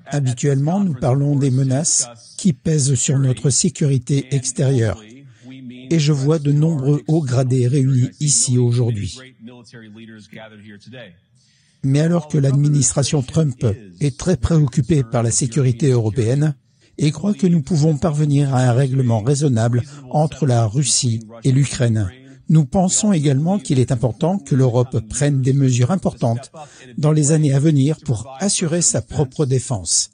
Habituellement, nous parlons des menaces qui pèsent sur notre sécurité extérieure. Et je vois de nombreux hauts gradés réunis ici aujourd'hui. Mais alors que l'administration Trump est très préoccupée par la sécurité européenne et croit que nous pouvons parvenir à un règlement raisonnable entre la Russie et l'Ukraine, nous pensons également qu'il est important que l'Europe prenne des mesures importantes dans les années à venir pour assurer sa propre défense.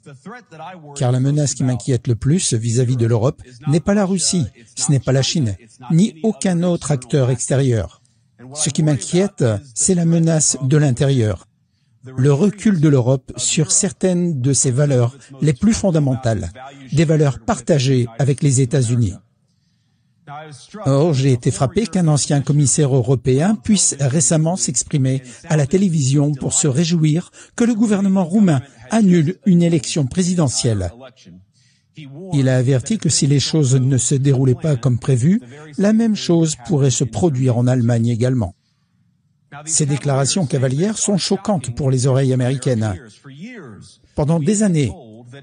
Car la menace qui m'inquiète le plus vis-à-vis de l'Europe n'est pas la Russie, ce n'est pas la Chine, ni aucun autre acteur extérieur. Ce qui m'inquiète, c'est la menace de l'intérieur. Le recul de l'Europe sur certaines de ses valeurs les plus fondamentales, des valeurs partagées avec les États-Unis. Or, j'ai été frappé qu'un ancien commissaire européen puisse récemment s'exprimer à la télévision pour se réjouir que le gouvernement roumain annule une élection présidentielle. Il a averti que si les choses ne se déroulaient pas comme prévu, la même chose pourrait se produire en Allemagne également. Ces déclarations cavalières sont choquantes pour les oreilles américaines. Pendant des années,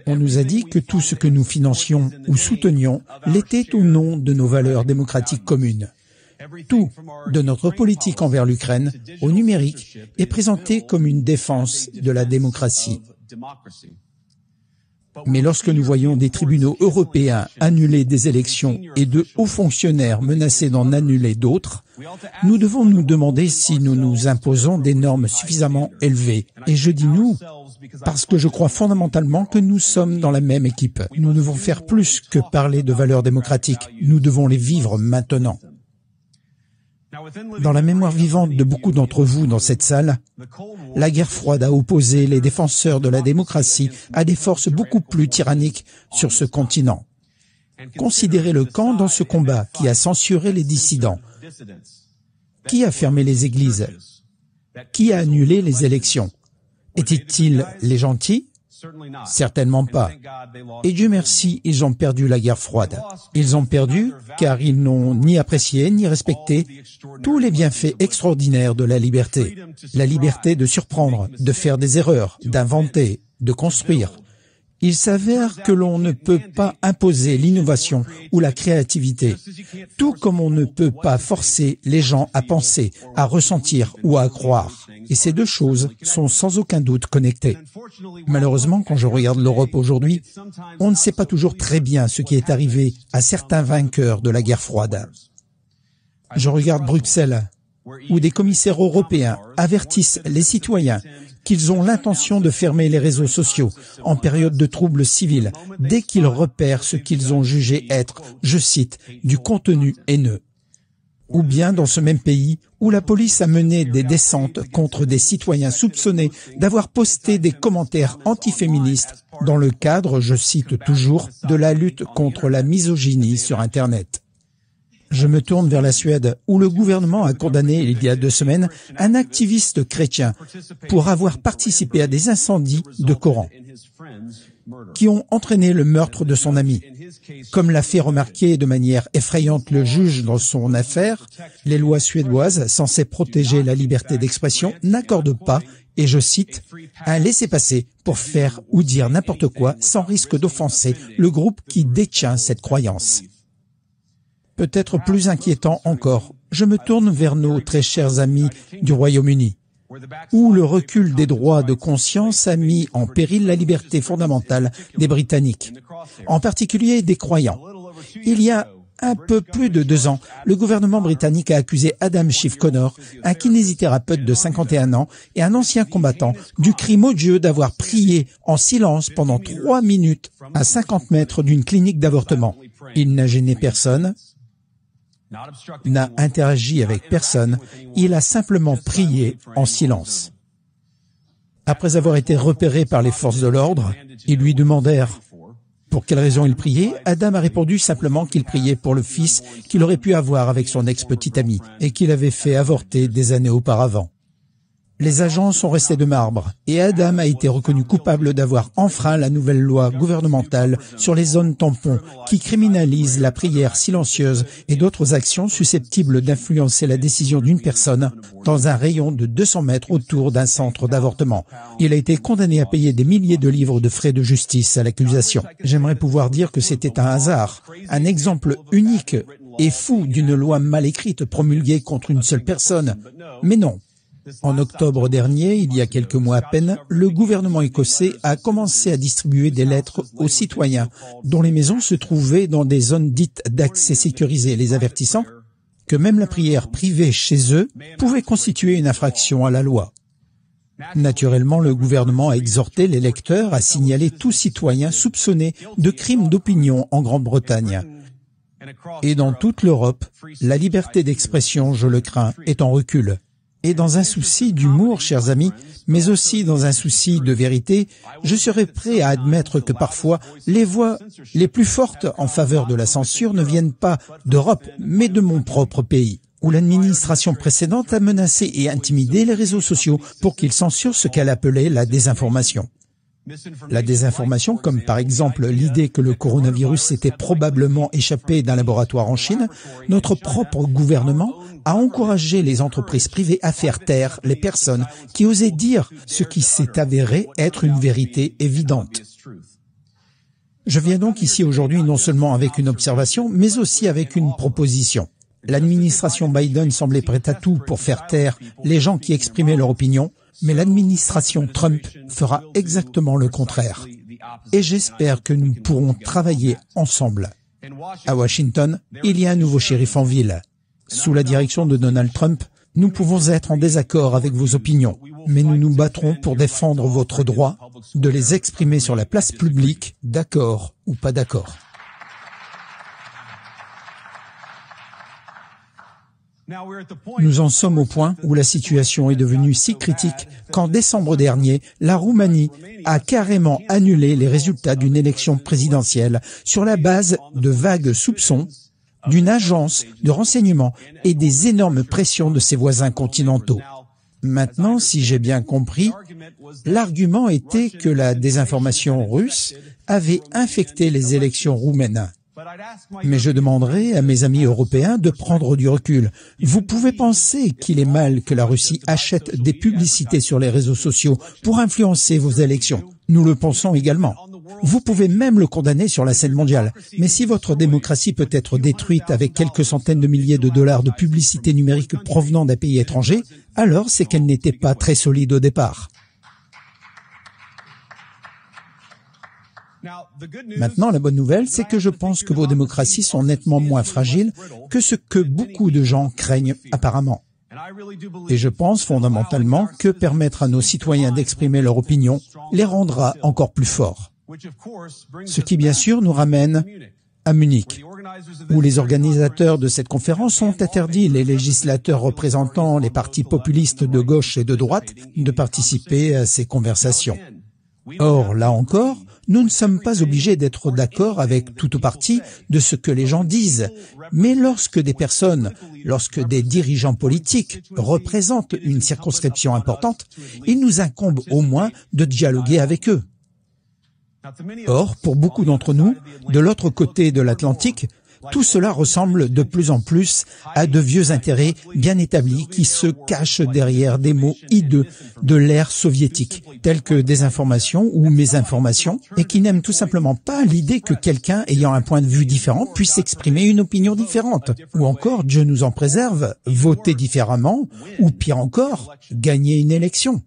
on nous a dit que tout ce que nous financions ou soutenions l'était au nom de nos valeurs démocratiques communes. Tout, de notre politique envers l'Ukraine au numérique, est présenté comme une défense de la démocratie. Mais lorsque nous voyons des tribunaux européens annuler des élections et de hauts fonctionnaires menacés d'en annuler d'autres, nous devons nous demander si nous nous imposons des normes suffisamment élevées. Et je dis nous, parce que je crois fondamentalement que nous sommes dans la même équipe. Nous devons faire plus que parler de valeurs démocratiques. Nous devons les vivre maintenant. Dans la mémoire vivante de beaucoup d'entre vous dans cette salle, la guerre froide a opposé les défenseurs de la démocratie à des forces beaucoup plus tyranniques sur ce continent. Considérez le camp dans ce combat qui a censuré les dissidents. Qui a fermé les églises? Qui a annulé les élections? Étaient-ils les gentils? Certainement pas. Et Dieu merci, ils ont perdu la guerre froide. Ils ont perdu car ils n'ont ni apprécié ni respecté tous les bienfaits extraordinaires de la liberté. La liberté de surprendre, de faire des erreurs, d'inventer, de construire. Il s'avère que l'on ne peut pas imposer l'innovation ou la créativité, tout comme on ne peut pas forcer les gens à penser, à ressentir ou à croire. Et ces deux choses sont sans aucun doute connectées. Malheureusement, quand je regarde l'Europe aujourd'hui, on ne sait pas toujours très bien ce qui est arrivé à certains vainqueurs de la guerre froide. Je regarde Bruxelles, où des commissaires européens avertissent les citoyens qu'ils ont l'intention de fermer les réseaux sociaux en période de troubles civils dès qu'ils repèrent ce qu'ils ont jugé être, je cite, du contenu haineux. Ou bien dans ce même pays où la police a mené des descentes contre des citoyens soupçonnés d'avoir posté des commentaires antiféministes dans le cadre, je cite toujours, de la lutte contre la misogynie sur Internet. Je me tourne vers la Suède, où le gouvernement a condamné, il y a 2 semaines, un activiste chrétien pour avoir participé à des incendies de Coran qui ont entraîné le meurtre de son ami. Comme l'a fait remarquer de manière effrayante le juge dans son affaire, les lois suédoises censées protéger la liberté d'expression n'accordent pas, et je cite, un laissez-passer pour faire ou dire n'importe quoi sans risque d'offenser le groupe qui détient cette croyance. Peut-être plus inquiétant encore, je me tourne vers nos très chers amis du Royaume-Uni, où le recul des droits de conscience a mis en péril la liberté fondamentale des Britanniques, en particulier des croyants. Il y a un peu plus de 2 ans, le gouvernement britannique a accusé Adam Schiff Connor, un kinésithérapeute de 51 ans et un ancien combattant, du crime odieux d'avoir prié en silence pendant 3 minutes à 50 mètres d'une clinique d'avortement. Il n'a gêné personne, n'a interagi avec personne, il a simplement prié en silence. Après avoir été repéré par les forces de l'ordre, ils lui demandèrent pour quelle raison il priait. Adam a répondu simplement qu'il priait pour le fils qu'il aurait pu avoir avec son ex-petite amie et qu'il avait fait avorter des années auparavant. Les agents sont restés de marbre et Adam a été reconnu coupable d'avoir enfreint la nouvelle loi gouvernementale sur les zones tampons qui criminalise la prière silencieuse et d'autres actions susceptibles d'influencer la décision d'une personne dans un rayon de 200 mètres autour d'un centre d'avortement. Il a été condamné à payer des milliers de livres de frais de justice à l'accusation. J'aimerais pouvoir dire que c'était un hasard, un exemple unique et fou d'une loi mal écrite promulguée contre une seule personne. Mais non. En octobre dernier, il y a quelques mois à peine, le gouvernement écossais a commencé à distribuer des lettres aux citoyens dont les maisons se trouvaient dans des zones dites d'accès sécurisé, les avertissant que même la prière privée chez eux pouvait constituer une infraction à la loi. Naturellement, le gouvernement a exhorté les lecteurs à signaler tout citoyen soupçonné de crimes d'opinion en Grande-Bretagne. Et dans toute l'Europe, la liberté d'expression, je le crains, est en recul. Et dans un souci d'humour, chers amis, mais aussi dans un souci de vérité, je serais prêt à admettre que parfois, les voix les plus fortes en faveur de la censure ne viennent pas d'Europe, mais de mon propre pays, où l'administration précédente a menacé et intimidé les réseaux sociaux pour qu'ils censurent ce qu'elle appelait la désinformation. La désinformation, comme par exemple l'idée que le coronavirus s'était probablement échappé d'un laboratoire en Chine, notre propre gouvernement a encouragé les entreprises privées à faire taire les personnes qui osaient dire ce qui s'est avéré être une vérité évidente. Je viens donc ici aujourd'hui non seulement avec une observation, mais aussi avec une proposition. L'administration Biden semblait prête à tout pour faire taire les gens qui exprimaient leur opinion, mais l'administration Trump fera exactement le contraire. Et j'espère que nous pourrons travailler ensemble. À Washington, il y a un nouveau shérif en ville. Sous la direction de Donald Trump, nous pouvons être en désaccord avec vos opinions, mais nous nous battrons pour défendre votre droit de les exprimer sur la place publique, d'accord ou pas d'accord. Nous en sommes au point où la situation est devenue si critique qu'en décembre dernier, la Roumanie a carrément annulé les résultats d'une élection présidentielle sur la base de vagues soupçons d'une agence de renseignement et des énormes pressions de ses voisins continentaux. Maintenant, si j'ai bien compris, l'argument était que la désinformation russe avait infecté les élections roumaines. Mais je demanderai à mes amis européens de prendre du recul. Vous pouvez penser qu'il est mal que la Russie achète des publicités sur les réseaux sociaux pour influencer vos élections. Nous le pensons également. Vous pouvez même le condamner sur la scène mondiale. Mais si votre démocratie peut être détruite avec quelques centaines de milliers de dollars de publicité numérique provenant d'un pays étranger, alors c'est qu'elle n'était pas très solide au départ. Maintenant, la bonne nouvelle, c'est que je pense que vos démocraties sont nettement moins fragiles que ce que beaucoup de gens craignent apparemment. Et je pense fondamentalement que permettre à nos citoyens d'exprimer leur opinion les rendra encore plus forts. Ce qui, bien sûr, nous ramène à Munich, où les organisateurs de cette conférence ont interdit les législateurs représentant les partis populistes de gauche et de droite de participer à ces conversations. Or, là encore, nous ne sommes pas obligés d'être d'accord avec toute partie de ce que les gens disent. Mais lorsque des dirigeants politiques représentent une circonscription importante, il nous incombe au moins de dialoguer avec eux. Or, pour beaucoup d'entre nous, de l'autre côté de l'Atlantique, tout cela ressemble de plus en plus à de vieux intérêts bien établis qui se cachent derrière des mots hideux de l'ère soviétique, tels que désinformation ou mésinformation, et qui n'aiment tout simplement pas l'idée que quelqu'un ayant un point de vue différent puisse exprimer une opinion différente, ou encore, Dieu nous en préserve, voter différemment, ou pire encore, gagner une élection.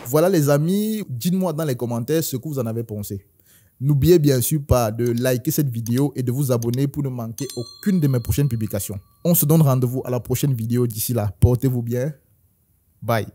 Voilà les amis, dites-moi dans les commentaires ce que vous en avez pensé. N'oubliez bien sûr pas de liker cette vidéo et de vous abonner pour ne manquer aucune de mes prochaines publications. On se donne rendez-vous à la prochaine vidéo. D'ici là, portez-vous bien. Bye.